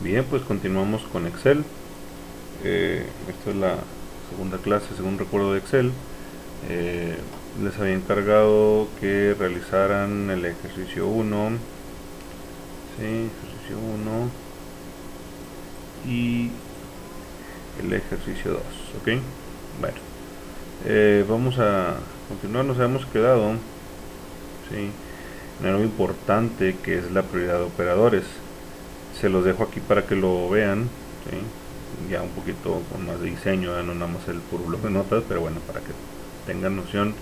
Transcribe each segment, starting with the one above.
Bien, pues continuamos con Excel. Esta es la segunda clase, según recuerdo, de Excel. Les había encargado que realizaran el ejercicio 1, ¿sí? Ejercicio 1 y el ejercicio 2, ¿ok? Bueno, vamos a continuar. Nos habíamos quedado, ¿sí?, en algo importante, que es la prioridad de operadores. Se los dejo aquí para que lo vean, ¿sí? Ya un poquito con más de diseño, no nada más el puro bloque de notas, pero bueno, para que tengan noción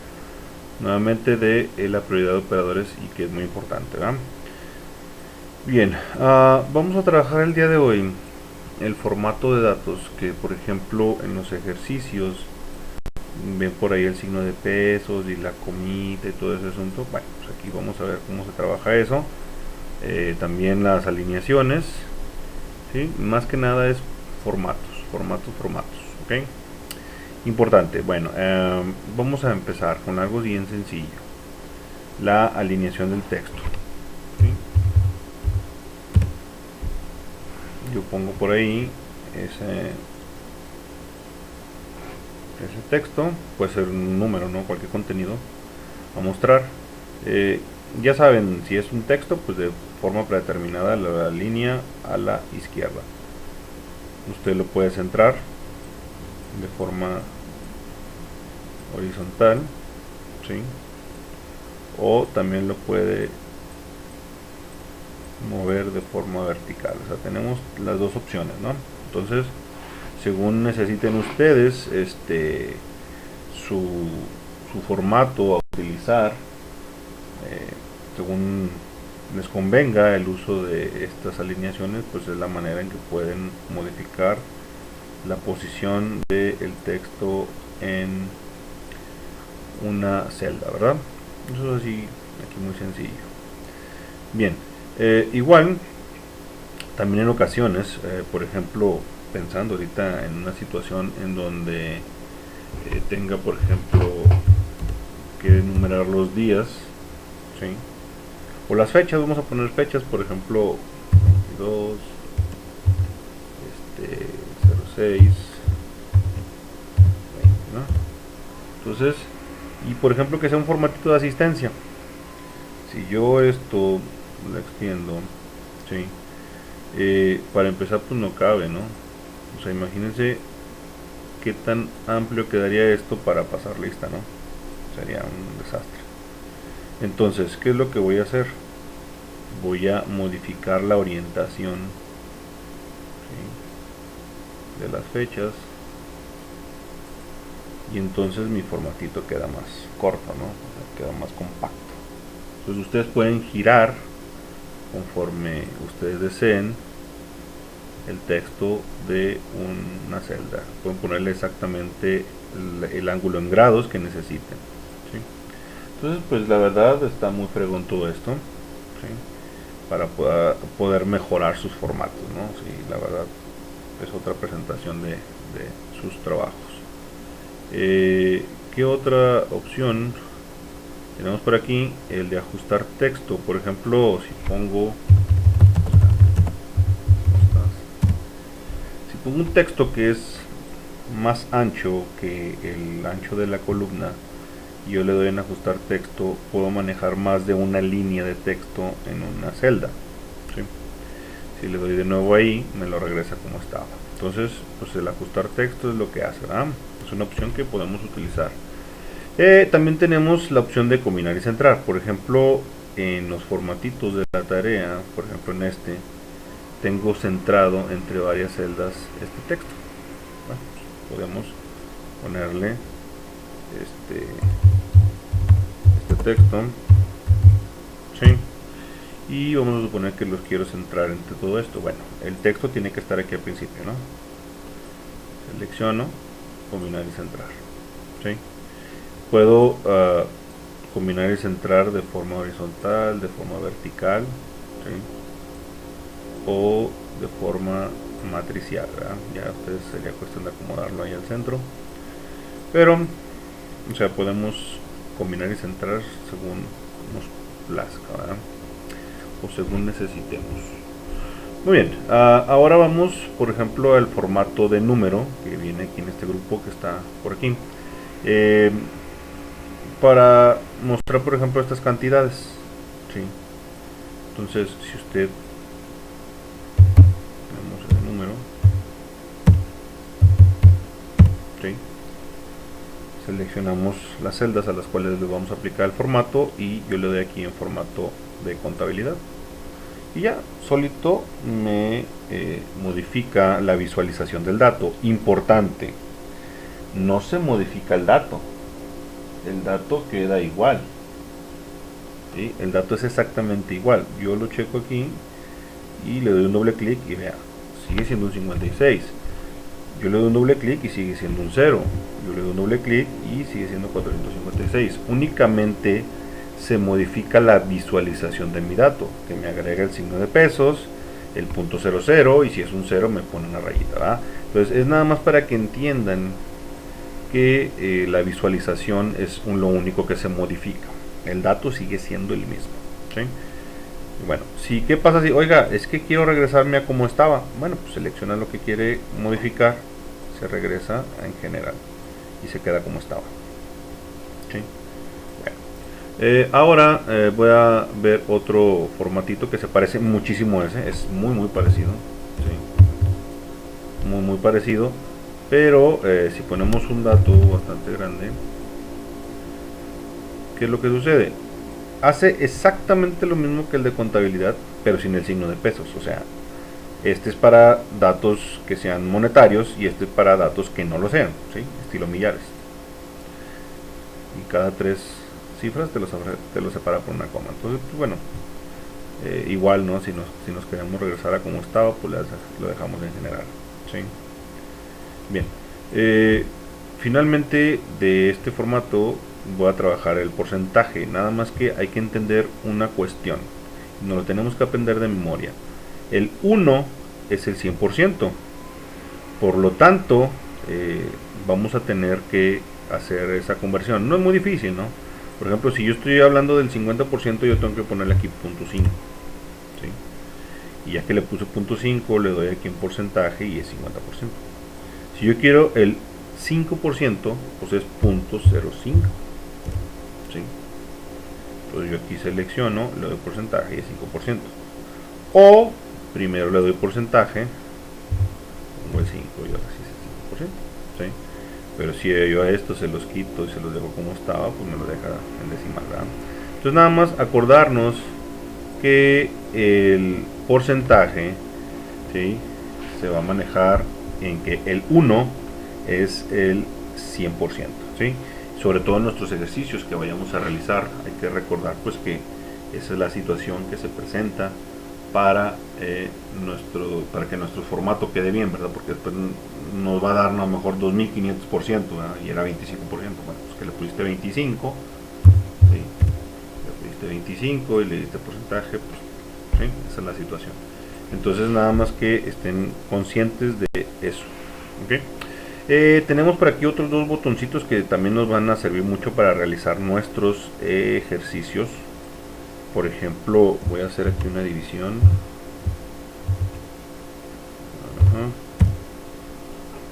nuevamente de la prioridad de operadores, y que es muy importante, ¿verdad? Bien, vamos a trabajar el día de hoy el formato de datos, que por ejemplo en los ejercicios ven por ahí el signo de pesos y la comita y todo ese asunto. Bueno, pues aquí vamos a ver cómo se trabaja eso. También las alineaciones, ¿sí? Más que nada es formatos, ¿ok? Importante. Bueno, vamos a empezar con algo bien sencillo: la alineación del texto, ¿sí? Yo pongo por ahí ese texto, puede ser un número, ¿no? Cualquier contenido a mostrar. Ya saben, si es un texto, pues de forma predeterminada la línea a la izquierda. Usted lo puede centrar de forma horizontal, ¿sí? O también lo puede mover de forma vertical. O sea, tenemos las dos opciones, ¿no? Entonces, según necesiten ustedes su, su formato a utilizar, según les convenga el uso de estas alineaciones, pues es la manera en que pueden modificar la posición del texto en una celda, ¿verdad? Eso es así, aquí muy sencillo. Bien, igual, también en ocasiones, por ejemplo, pensando ahorita en una situación en donde tenga, por ejemplo, que enumerar los días, ¿sí? O las fechas, vamos a poner fechas, por ejemplo, 22, 06, 20, ¿no? Entonces, y por ejemplo que sea un formatito de asistencia. Si yo esto lo extiendo, ¿sí? Para empezar, pues no cabe, ¿no? O sea, imagínense qué tan amplio quedaría esto para pasar lista, ¿no? Sería un desastre. Entonces, ¿qué es lo que voy a hacer? Voy a modificar la orientación, ¿sí?, de las fechas, y entonces mi formatito queda más corto, ¿no? O sea, queda más compacto. Entonces ustedes pueden girar conforme ustedes deseen el texto de una celda. Pueden ponerle exactamente el ángulo en grados que necesiten, ¿sí? Entonces, pues la verdad está muy fregón todo esto, ¿sí?, para poder mejorar sus formatos, ¿no? Sí, la verdad es otra presentación de sus trabajos. ¿Qué otra opción tenemos por aquí? El de ajustar texto. Por ejemplo, si pongo un texto que es más ancho que el ancho de la columna, y yo le doy en ajustar texto, puedo manejar más de una línea de texto en una celda, ¿sí? Si le doy de nuevo ahí, me lo regresa como estaba. Entonces, pues el ajustar texto es lo que hace, ¿verdad? Es una opción que podemos utilizar. También tenemos la opción de combinar y centrar. Por ejemplo, en los formatitos de la tarea, por ejemplo en este, tengo centrado entre varias celdas este texto. Bueno, pues podemos ponerle este texto, ¿sí? Y vamos a suponer que los quiero centrar entre todo esto. Bueno, el texto tiene que estar aquí al principio, ¿no? Selecciono, combinar y centrar, ¿sí? Puedo combinar y centrar de forma horizontal, de forma vertical, ¿sí?, o de forma matricial, ¿verdad? Ya pues sería cuestión de acomodarlo ahí al centro. Pero, o sea, podemos combinar y centrar según nos plazca, ¿verdad?, o según necesitemos. Muy bien, ahora vamos, por ejemplo, al formato de número que viene aquí en este grupo que está por aquí. Para mostrar, por ejemplo, estas cantidades. ¿Sí? Entonces, si usted tenemos el número, ¿sí? Seleccionamos las celdas a las cuales le vamos a aplicar el formato y yo le doy aquí en formato de contabilidad. Y ya, solito me modifica la visualización del dato. Importante, no se modifica el dato queda igual. ¿Sí? El dato es exactamente igual. Yo lo checo aquí y le doy un doble clic y vea, sigue siendo un 56. Yo le doy un doble clic y sigue siendo un 0. Yo le doy un doble clic y sigue siendo 456. Únicamente se modifica la visualización de mi dato, que me agrega el signo de pesos, el punto 00, y si es un 0 me pone una rayita, ¿verdad? Entonces es nada más para que entiendan que la visualización es lo único que se modifica. El dato sigue siendo el mismo, ¿sí? Bueno, si ¿qué pasa si, oiga, es que quiero regresarme a como estaba? Bueno, pues selecciona lo que quiere modificar, se regresa en general y se queda como estaba. ¿Sí? Bueno, ahora voy a ver otro formatito que se parece muchísimo a ese, es muy parecido, ¿sí? Muy parecido, pero si ponemos un dato bastante grande, ¿qué es lo que sucede? Hace exactamente lo mismo que el de contabilidad, pero sin el signo de pesos. O sea, este es para datos que sean monetarios y este es para datos que no lo sean, ¿sí? Estilo millares. Y cada 3 cifras te lo separa por una coma. Entonces, pues bueno, igual, ¿no? Si nos queremos regresar a como estaba, pues lo dejamos en general, ¿sí? Bien, finalmente de este formato voy a trabajar el porcentaje. Nada más que hay que entender una cuestión, nos lo tenemos que aprender de memoria. El 1 es el 100%, por lo tanto vamos a tener que hacer esa conversión. No es muy difícil, ¿no? Por ejemplo, si yo estoy hablando del 50%, yo tengo que ponerle aquí .5, ¿sí? Y ya que le puse .5, le doy aquí en porcentaje y es 50%. Si yo quiero el 5%, pues es .05, ¿sí? Entonces yo aquí selecciono, le doy porcentaje y es 5%. O primero le doy porcentaje, pongo el 5 y ahora sí es el 5%, ¿sí? Pero si yo a esto se los quito y se los dejo como estaba, pues me lo deja en decimal, ¿verdad? Entonces nada más acordarnos que el porcentaje, ¿sí?, se va a manejar en que el 1 es el 100%, ¿sí? Sobre todo en nuestros ejercicios que vayamos a realizar, hay que recordar pues que esa es la situación que se presenta para que nuestro formato quede bien, ¿verdad? Porque después nos va a dar a lo mejor 2500%, ¿verdad? Y era 25%, bueno, pues que le pusiste 25, ¿sí? Le pusiste 25 y le diste porcentaje, pues, ¿sí? Esa es la situación. Entonces nada más que estén conscientes de eso, ¿ok? Tenemos por aquí otros dos botoncitos que también nos van a servir mucho para realizar nuestros ejercicios. Por ejemplo, voy a hacer aquí una división.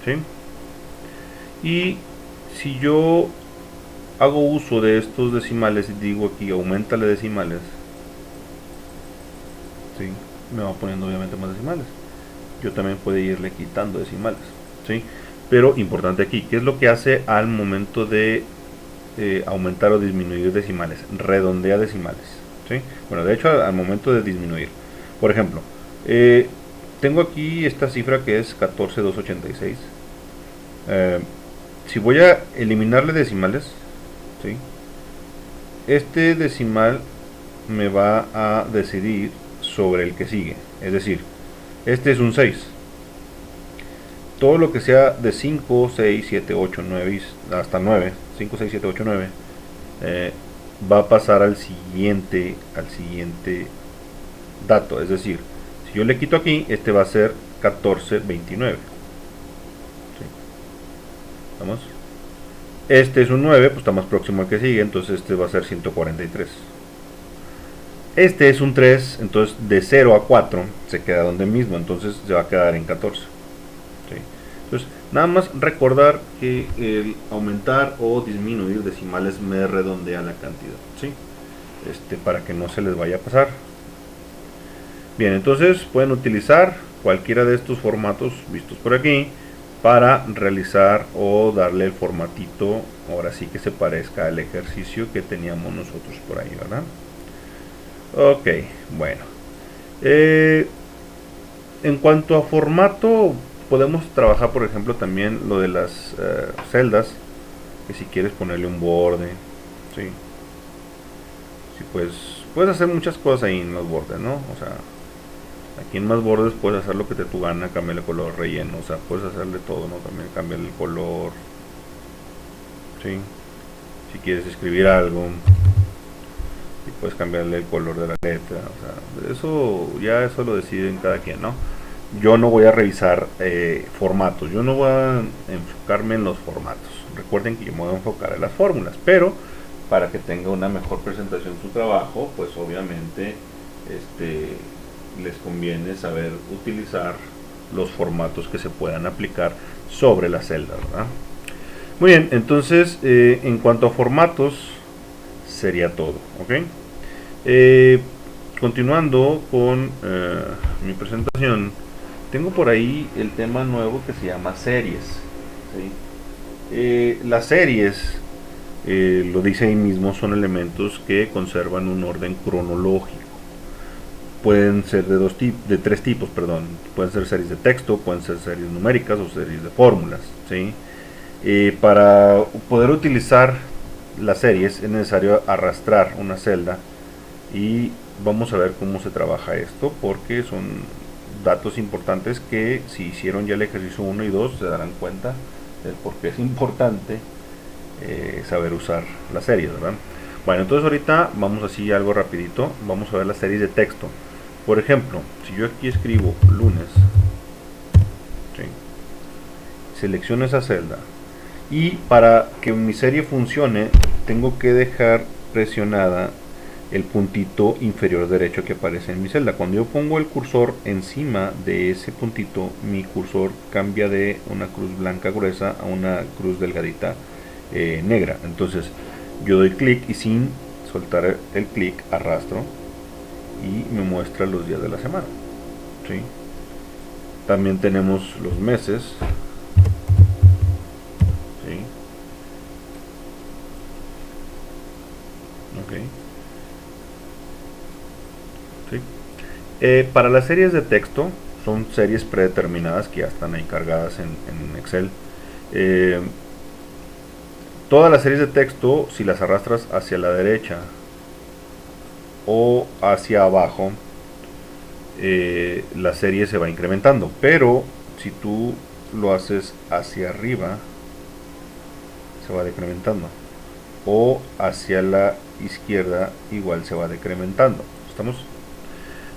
¿Sí? Y si yo hago uso de estos decimales y digo aquí aumentale decimales, ¿sí?, me va poniendo obviamente más decimales. Yo también puedo irle quitando decimales, ¿sí? Pero importante aquí, ¿qué es lo que hace al momento de aumentar o disminuir decimales? Redondea decimales, ¿sí? Bueno, de hecho al momento de disminuir, por ejemplo, tengo aquí esta cifra que es 14,286. Si voy a eliminarle decimales, ¿sí?, este decimal me va a decidir sobre el que sigue. Es decir, este es un 6. Todo lo que sea de 5, 6, 7, 8, 9 hasta 9, 5, 6, 7, 8, 9, va a pasar al siguiente dato. Es decir, si yo le quito aquí, este va a ser 1429. ¿Sí? ¿Vamos? Este es un 9, pues está más próximo al que sigue, entonces este va a ser 143. Este es un 3, entonces de 0 a 4 se queda donde mismo, entonces se va a quedar en 14. ¿Sí? Entonces, nada más recordar que el aumentar o disminuir decimales me redondea la cantidad, ¿sí? Para que no se les vaya a pasar. Bien, entonces pueden utilizar cualquiera de estos formatos vistos por aquí para realizar o darle el formatito, ahora sí que se parezca al ejercicio que teníamos nosotros por ahí, ¿verdad? Ok, bueno. En cuanto a formato, podemos trabajar, por ejemplo, también lo de las celdas, que si quieres ponerle un borde, ¿sí? Sí, pues puedes hacer muchas cosas ahí en los bordes, ¿no? O sea, aquí en más bordes puedes hacer lo que te tu gana, cambiarle color, relleno, o sea, puedes hacerle todo, ¿no? También cambiarle el color, ¿sí? Si quieres escribir algo, y puedes cambiarle el color de la letra, o sea, eso ya eso lo deciden cada quien, ¿no? Yo no voy a revisar formatos, yo no voy a enfocarme en los formatos. Recuerden que yo me voy a enfocar en las fórmulas, pero para que tenga una mejor presentación su trabajo, pues obviamente les conviene saber utilizar los formatos que se puedan aplicar sobre las celdas, ¿verdad? Muy bien, entonces en cuanto a formatos sería todo, ¿ok? Continuando con mi presentación, tengo por ahí el tema nuevo que se llama series, ¿sí? Las series, lo dice ahí mismo, son elementos que conservan un orden cronológico. Pueden ser de tres tipos, perdón. Pueden ser series de texto, pueden ser series numéricas o series de fórmulas, ¿sí? Para poder utilizar las series es necesario arrastrar una celda y vamos a ver cómo se trabaja esto, porque son datos importantes que si hicieron ya el ejercicio 1 y 2 se darán cuenta del por qué es importante saber usar las series, ¿verdad? Bueno, entonces ahorita vamos así algo rapidito, vamos a ver las series de texto. Por ejemplo, si yo aquí escribo lunes, ¿sí? Selecciono esa celda y para que mi serie funcione tengo que dejar presionada el puntito inferior derecho que aparece en mi celda. Cuando yo pongo el cursor encima de ese puntito, mi cursor cambia de una cruz blanca gruesa a una cruz delgadita negra. Entonces yo doy clic y sin soltar el clic arrastro y me muestra los días de la semana, ¿sí? También tenemos los meses, ¿sí? Okay. ¿Sí? Para las series de texto, son series predeterminadas que ya están ahí cargadas en Excel. Todas las series de texto, si las arrastras hacia la derecha o hacia abajo, la serie se va incrementando. Pero si tú lo haces hacia arriba, se va decrementando. O hacia la izquierda, igual se va decrementando. ¿Estamos?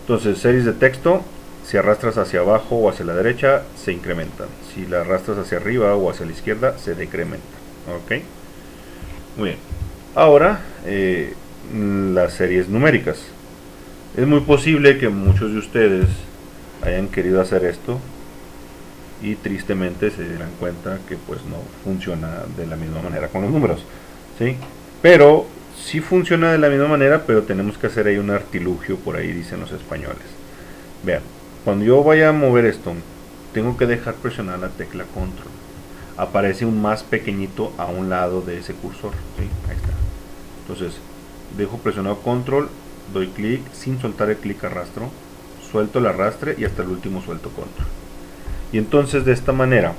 Entonces, series de texto, si arrastras hacia abajo o hacia la derecha, se incrementan. Si la arrastras hacia arriba o hacia la izquierda, se decrementa. ¿Ok? Muy bien. Ahora, las series numéricas. Es muy posible que muchos de ustedes hayan querido hacer esto y tristemente se dieran cuenta que pues no funciona de la misma manera con los números, ¿sí? Pero sí funciona de la misma manera, pero tenemos que hacer ahí un artilugio, por ahí dicen los españoles. Vean, cuando yo vaya a mover esto, tengo que dejar presionar la tecla control. Aparece un más pequeñito a un lado de ese cursor, ¿sí? Ahí está. Entonces, dejo presionado control, doy clic, sin soltar el clic arrastro, suelto el arrastre y hasta el último suelto control. Y entonces de esta manera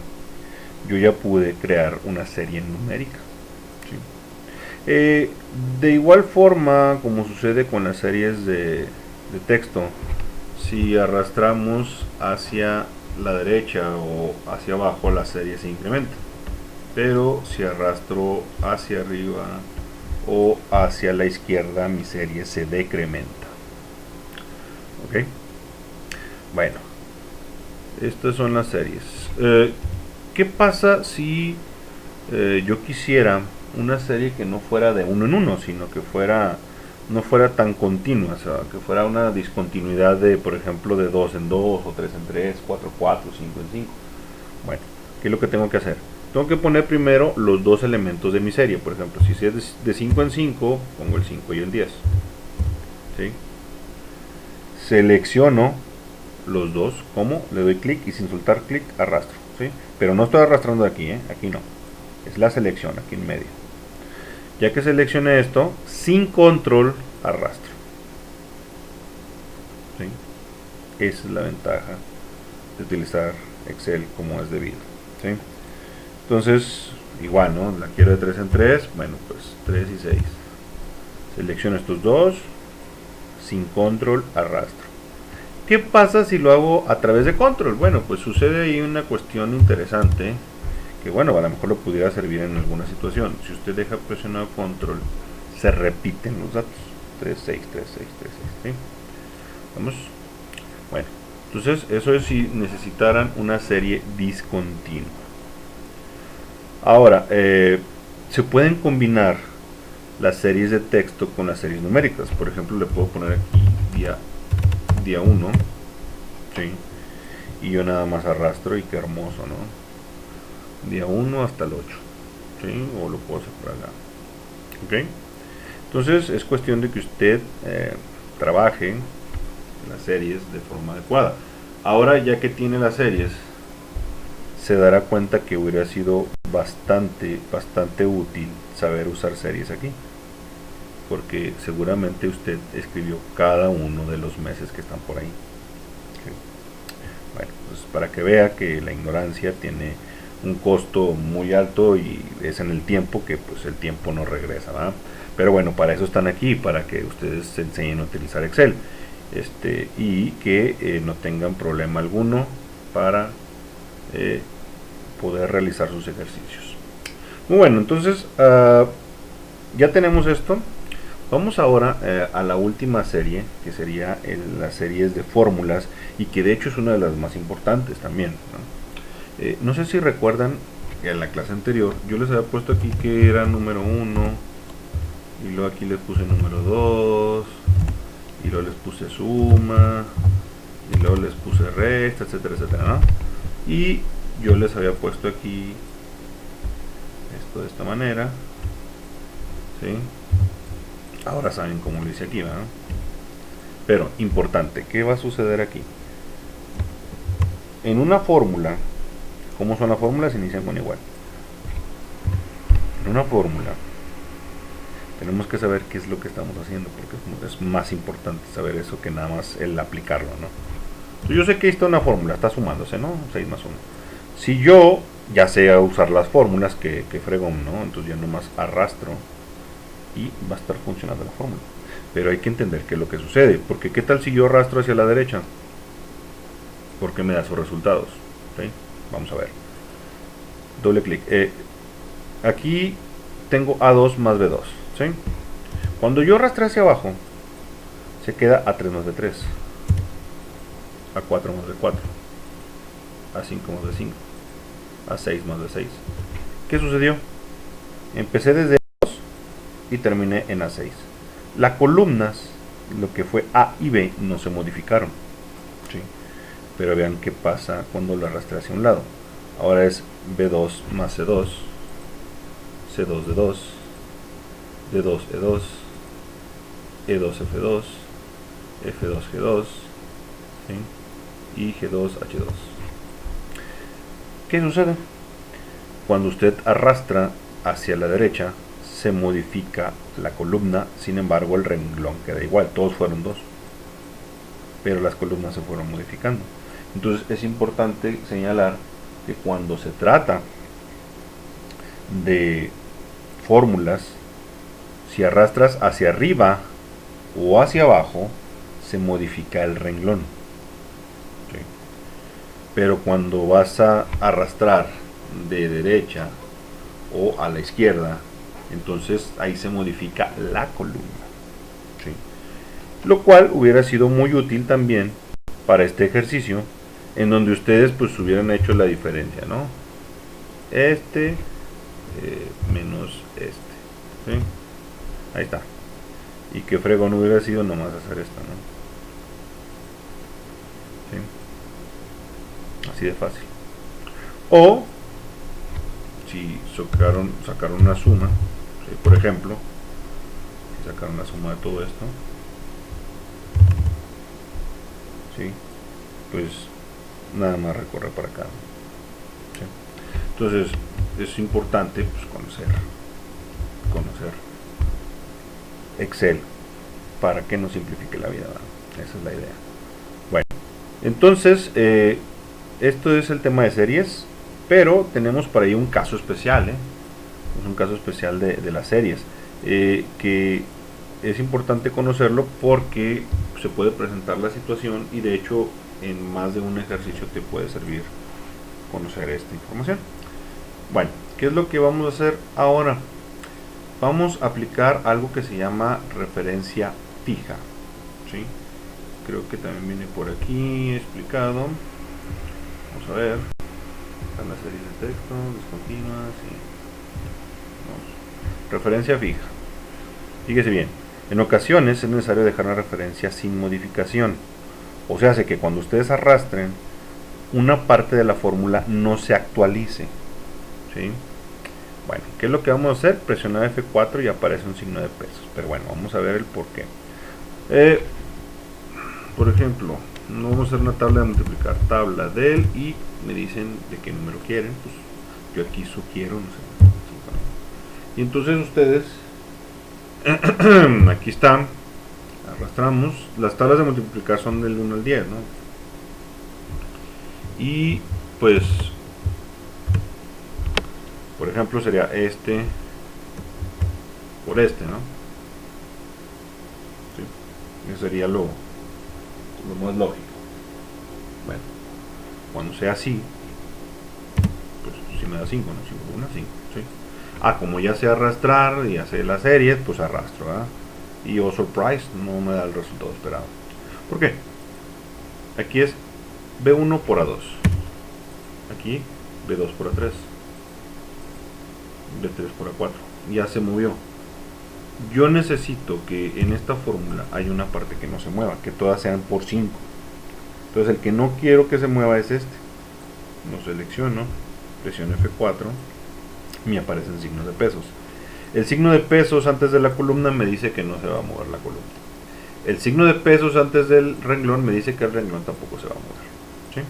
yo ya pude crear una serie numérica, ¿sí? De igual forma como sucede con las series de texto, si arrastramos hacia la derecha o hacia abajo, la serie se incrementa, pero si arrastro hacia arriba o hacia la izquierda, mi serie se decrementa. Ok, bueno, estas son las series. ¿Qué pasa si yo quisiera una serie que no fuera de uno en uno, sino que fuera no fuera tan continua, o sea, que fuera una discontinuidad de, por ejemplo, de 2 en 2, o 3 en 3, 4 en 4, 5 en 5. Bueno, ¿qué es lo que tengo que hacer? Tengo que poner primero los dos elementos de mi serie. Por ejemplo, si es de 5 en 5, pongo el 5 y el 10. ¿Sí? Selecciono los dos, como le doy clic y sin soltar clic arrastro. ¿Sí? Pero no estoy arrastrando de aquí, aquí no. Es la selección aquí en medio. Ya que seleccioné esto, sin control arrastro. ¿Sí? Esa es la ventaja de utilizar Excel como es debido. ¿Sí? Entonces, igual, ¿no? La quiero de 3 en 3, bueno, pues 3 y 6. Selecciono estos dos, sin control arrastro. ¿Qué pasa si lo hago a través de control? Bueno, pues sucede ahí una cuestión interesante que, bueno, a lo mejor lo pudiera servir en alguna situación. Si usted deja presionado control, se repiten los datos. 3, 6, 3, 6, 3, 6. ¿Sí? Vamos. Bueno, entonces eso es si necesitaran una serie discontinua. Ahora, se pueden combinar las series de texto con las series numéricas. Por ejemplo, le puedo poner aquí día 1, ¿sí? Y yo nada más arrastro y qué hermoso, ¿no? Día 1 hasta el 8, ¿sí? O lo puedo hacer por acá. ¿Ok? Entonces es cuestión de que usted trabaje las series de forma adecuada. Ahora, ya que tiene las series, se dará cuenta que hubiera sido bastante útil saber usar series aquí, porque seguramente usted escribió cada uno de los meses que están por ahí. ¿Sí? Bueno, pues para que vea que la ignorancia tiene un costo muy alto y es en el tiempo, que pues el tiempo no regresa, ¿verdad? Pero bueno, para eso están aquí, para que ustedes se enseñen a utilizar Excel, y que no tengan problema alguno para poder realizar sus ejercicios. Muy bueno, entonces ya tenemos esto. Vamos ahora a la última serie, que sería las series de fórmulas, y que de hecho es una de las más importantes también, ¿no? No sé si recuerdan que en la clase anterior yo les había puesto aquí que era número 1, y luego aquí les puse número 2, y luego les puse suma, y luego les puse resta, etcétera, etcétera, ¿no? Y yo les había puesto aquí esto de esta manera, ¿sí? Ahora saben cómo lo hice aquí, ¿verdad? Pero, importante, ¿qué va a suceder aquí? En una fórmula, ¿cómo son las fórmulas? Inician con igual. En una fórmula, tenemos que saber qué es lo que estamos haciendo, porque es más importante saber eso que nada más el aplicarlo, ¿no? Yo sé que está una fórmula, está sumándose, ¿no? 6 más 1. Si yo ya sé usar las fórmulas, que fregón, ¿no? Entonces ya nomás arrastro y va a estar funcionando la fórmula. Pero hay que entender qué es lo que sucede, porque qué tal si yo arrastro hacia la derecha, porque me da sus resultados. ¿Sí? Vamos a ver. Doble clic. Aquí tengo A2 más B2. ¿Sí? Cuando yo arrastre hacia abajo, se queda A3 más B3, A4 más B4, A5 más B5, A6 más B6. ¿Qué sucedió? Empecé desde A2 y terminé en A6. Las columnas, lo que fue A y B, no se modificaron. ¿Sí? Pero vean qué pasa cuando lo arrastré hacia un lado. Ahora es B2 más C2, C2 D2, D2 E2, E2 F2, F2 G2, ¿sí? Y G2 H2. ¿Qué sucede? Cuando usted arrastra hacia la derecha, se modifica la columna, sin embargo el renglón queda igual, todos fueron 2, pero las columnas se fueron modificando. Entonces es importante señalar que cuando se trata de fórmulas, si arrastras hacia arriba o hacia abajo, se modifica el renglón. ¿Sí? Pero cuando vas a arrastrar de derecha o a la izquierda, entonces ahí se modifica la columna. ¿Sí? Lo cual hubiera sido muy útil también para este ejercicio, en donde ustedes pues hubieran hecho la diferencia, ¿no? Menos este, ¿sí? Ahí está. Y que fregón hubiera sido nomás hacer esto, ¿no? ¿Sí? Así de fácil. O si sacaron una suma, ¿sí? Por ejemplo, si sacaron la suma de todo esto, ¿sí? Pues nada más recorrer para acá, ¿sí? Entonces es importante pues, conocer Excel para que nos simplifique la vida, ¿verdad? Esa es la idea. Bueno, entonces esto es el tema de series, pero tenemos por ahí un caso especial, es un caso especial de las series, que es importante conocerlo porque se puede presentar la situación y de hecho en más de un ejercicio te puede servir conocer esta información. Bueno, ¿qué es lo que vamos a hacer ahora? Vamos a aplicar algo que se llama referencia fija, ¿sí? Creo que también viene por aquí explicado. Vamos a ver. Están las series de texto, discontinuas y... Vamos. Referencia fija. Fíjese bien. En ocasiones es necesario dejar una referencia sin modificación. O sea, hace que cuando ustedes arrastren, una parte de la fórmula no se actualice, ¿sí? Bueno, ¿qué es lo que vamos a hacer? Presionar F4 y aparece un signo de pesos. Pero bueno, vamos a ver el por qué. Por ejemplo, no vamos a hacer una tabla de multiplicar. Tabla del y me dicen de qué número quieren. Pues yo aquí sugiero, no sé. Y entonces ustedes, aquí están, arrastramos. Las tablas de multiplicar son del 1 al 10, ¿no? Y pues... Por ejemplo, sería este por este, ¿no? ¿Sí? Eso sería lo más lógico. Bueno, cuando sea así, pues si me da 5, ¿no? 5 por 1, 5, ¿sí? Ah, como ya sé arrastrar y hacer las series, pues arrastro, ¿verdad? Y oh surprise, no me da el resultado esperado. ¿Por qué? Aquí es B1 por A2. Aquí B2 por A3. B3 por A4. Ya se movió. Yo necesito que en esta fórmula haya una parte que no se mueva, que todas sean por 5. Entonces el que no quiero que se mueva es este. Lo selecciono, presiono F4, me aparecen signos de pesos. El signo de pesos antes de la columna me dice que no se va a mover la columna. El signo de pesos antes del renglón me dice que el renglón tampoco se va a mover, ¿sí?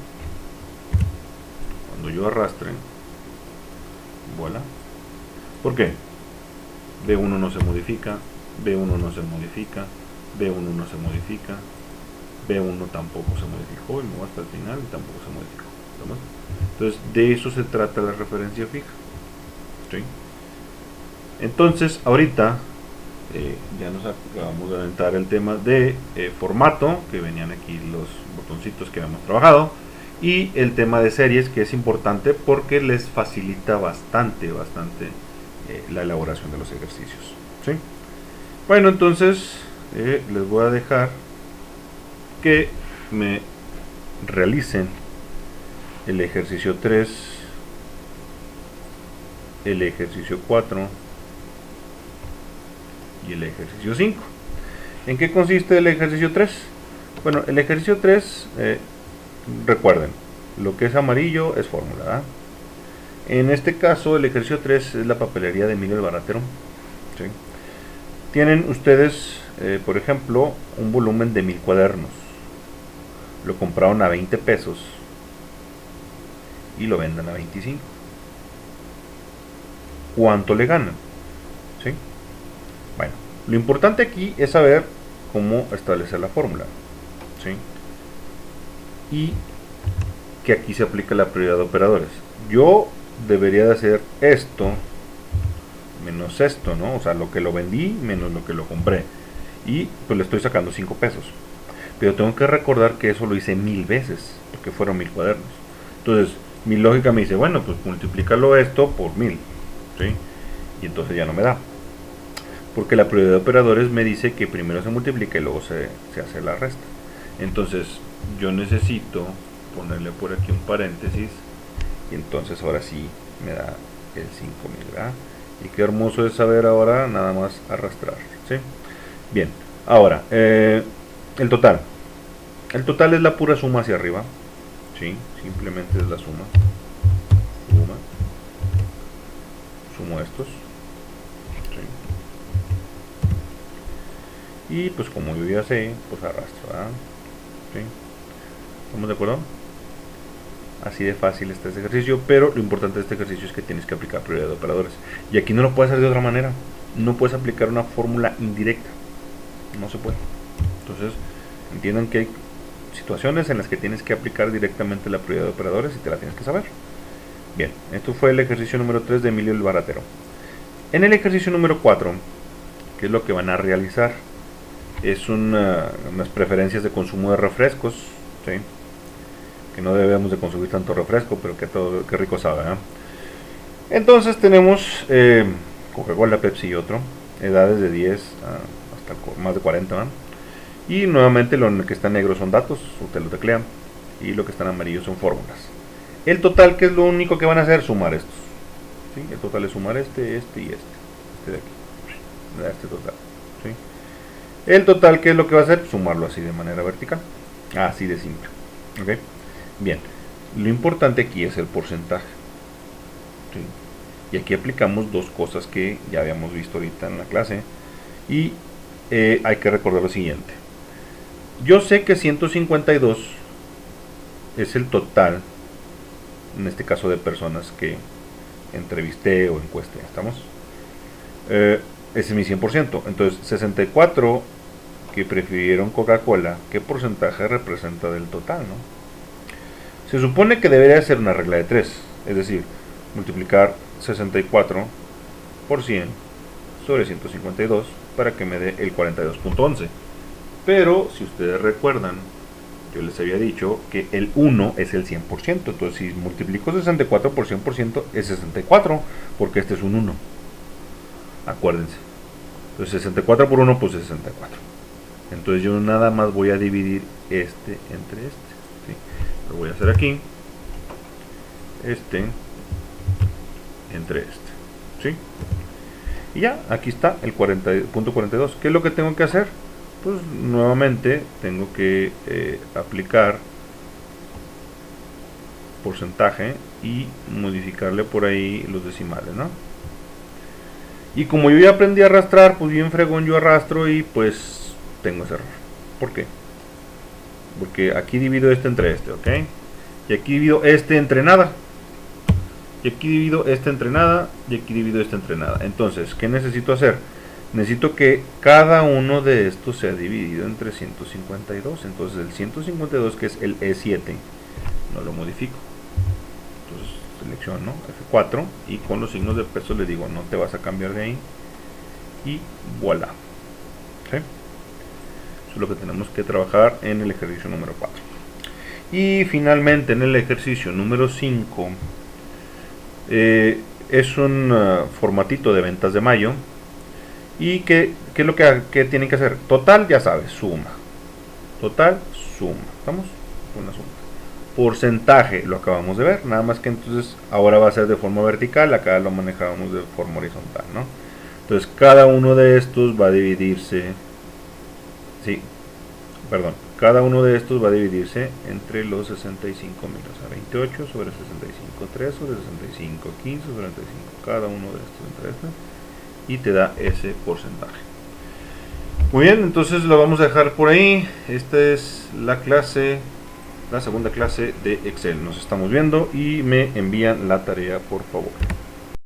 Cuando yo arrastre, voilà. ¿Por qué? B1 no se modifica, B1 no se modifica, B1 no se modifica, B1 tampoco se modificó y me voy hasta el final y tampoco se modificó. ¿Vamos? Entonces de eso se trata la referencia fija, ¿sí? Entonces ahorita ya nos acabamos de aventar el tema de formato, que venían aquí los botoncitos que habíamos trabajado, y el tema de series, que es importante porque les facilita bastante la elaboración de los ejercicios, ¿sí? Bueno, entonces les voy a dejar que me realicen el ejercicio 3, el ejercicio 4 y el ejercicio 5. ¿En qué consiste el ejercicio 3? Bueno, el ejercicio 3, recuerden, lo que es amarillo es fórmula, ¿verdad? En este caso, el ejercicio 3 es la papelería de Emilio el Baratero, ¿sí? Tienen ustedes, por ejemplo, un volumen de 1000 cuadernos. Lo compraron a 20 pesos y lo venden a 25. ¿Cuánto le ganan? ¿Sí? Bueno, lo importante aquí es saber cómo establecer la fórmula, ¿sí? Y que aquí se aplica la prioridad de operadores. Yo debería de hacer esto menos esto, ¿no? O sea, lo que lo vendí menos lo que lo compré. Y pues le estoy sacando 5 pesos. Pero tengo que recordar que eso lo hice 1000 veces, porque fueron 1000 cuadernos. Entonces, mi lógica me dice, bueno, pues multiplícalo esto por 1000, ¿sí? Y entonces ya no me da. Porque la prioridad de operadores me dice que primero se multiplica y luego se hace la resta. Entonces, yo necesito ponerle por aquí un paréntesis y entonces ahora sí me da el 5000, ¿verdad? Y qué hermoso es saber ahora nada más arrastrar, ¿sí? Bien, ahora, el total. El total es la pura suma hacia arriba. ¿Sí? Simplemente es la suma. Sumo estos. ¿Sí? Y pues como yo ya sé, pues arrastro. ¿Verdad? ¿Sí? ¿Estamos de acuerdo? Así de fácil está este ejercicio, pero lo importante de este ejercicio es que tienes que aplicar prioridad de operadores. Y aquí no lo puedes hacer de otra manera. No puedes aplicar una fórmula indirecta. No se puede. Entonces, entiendan que hay situaciones en las que tienes que aplicar directamente la prioridad de operadores y te la tienes que saber. Bien, esto fue el ejercicio número 3 de Emilio el Baratero. En el ejercicio número 4, ¿qué es lo que van a realizar? Es unas preferencias de consumo de refrescos, ¿sí? Que no debemos de consumir tanto refresco, pero que rico sabe, ¿eh? Entonces tenemos Coca-Cola, Pepsi y otro, edades de 10 hasta más de 40, ¿no? Y nuevamente lo que está en negro son datos, usted lo teclea, y lo que está en amarillo son fórmulas. El total, que es lo único que van a hacer, sumar estos. ¿Sí? El total es sumar este y este de aquí, este total. ¿Sí? El total, ¿qué es lo que va a hacer? Sumarlo así de manera vertical, así de simple. ¿Okay? Bien, lo importante aquí es el porcentaje. ¿Sí? Y aquí aplicamos dos cosas que ya habíamos visto ahorita en la clase, y hay que recordar lo siguiente. Yo sé que 152 es el total, en este caso de personas que entrevisté o encuesté, ¿estamos? Ese es mi 100%. Entonces, 64 que prefirieron Coca-Cola, ¿qué porcentaje representa del total, no? Se supone que debería ser una regla de 3, es decir, multiplicar 64 por 100 sobre 152 para que me dé el 42.11. Pero, si ustedes recuerdan, yo les había dicho que el 1 es el 100%. Entonces, si multiplico 64 por 100% es 64, porque este es un 1. Acuérdense. Entonces, 64 por 1, pues es 64. Entonces, yo nada más voy a dividir este entre este. ¿Sí? Lo voy a hacer aquí. Este entre este. ¿Sí? Y ya, aquí está el 40.42. ¿Qué es lo que tengo que hacer? Pues nuevamente tengo que aplicar porcentaje y modificarle por ahí los decimales, ¿no? Y como yo ya aprendí a arrastrar, pues bien fregón yo arrastro y pues tengo ese error. ¿Por qué? Porque aquí divido este entre este, ¿ok? Y aquí divido este entre nada. Y aquí divido este entre nada. Y aquí divido este entre nada. Entonces, ¿qué necesito hacer? Necesito que cada uno de estos sea dividido entre 152. Entonces el 152, que es el E7, no lo modifico. Entonces selecciono F4 y con los signos de peso le digo no te vas a cambiar de ahí. Y voilà. ¿Sí? Eso es lo que tenemos que trabajar en el ejercicio número 4. Y finalmente en el ejercicio número 5 es un formatito de ventas de mayo. ¿Y qué es lo que tienen que hacer? Total, ya sabes, suma. Total, suma. ¿Estamos? Una suma. Porcentaje, lo acabamos de ver. Nada más que entonces ahora va a ser de forma vertical. Acá lo manejábamos de forma horizontal, ¿no? Entonces cada uno de estos va a dividirse. Sí, perdón. Cada uno de estos va a dividirse entre los 65.000. O sea, 28 sobre 65, 3 sobre 65, 15 sobre 35. Cada uno de estos entre estos. Y te da ese porcentaje. Muy bien, entonces lo vamos a dejar por ahí. Esta es la clase, la segunda clase de Excel. Nos estamos viendo y me envían la tarea, por favor.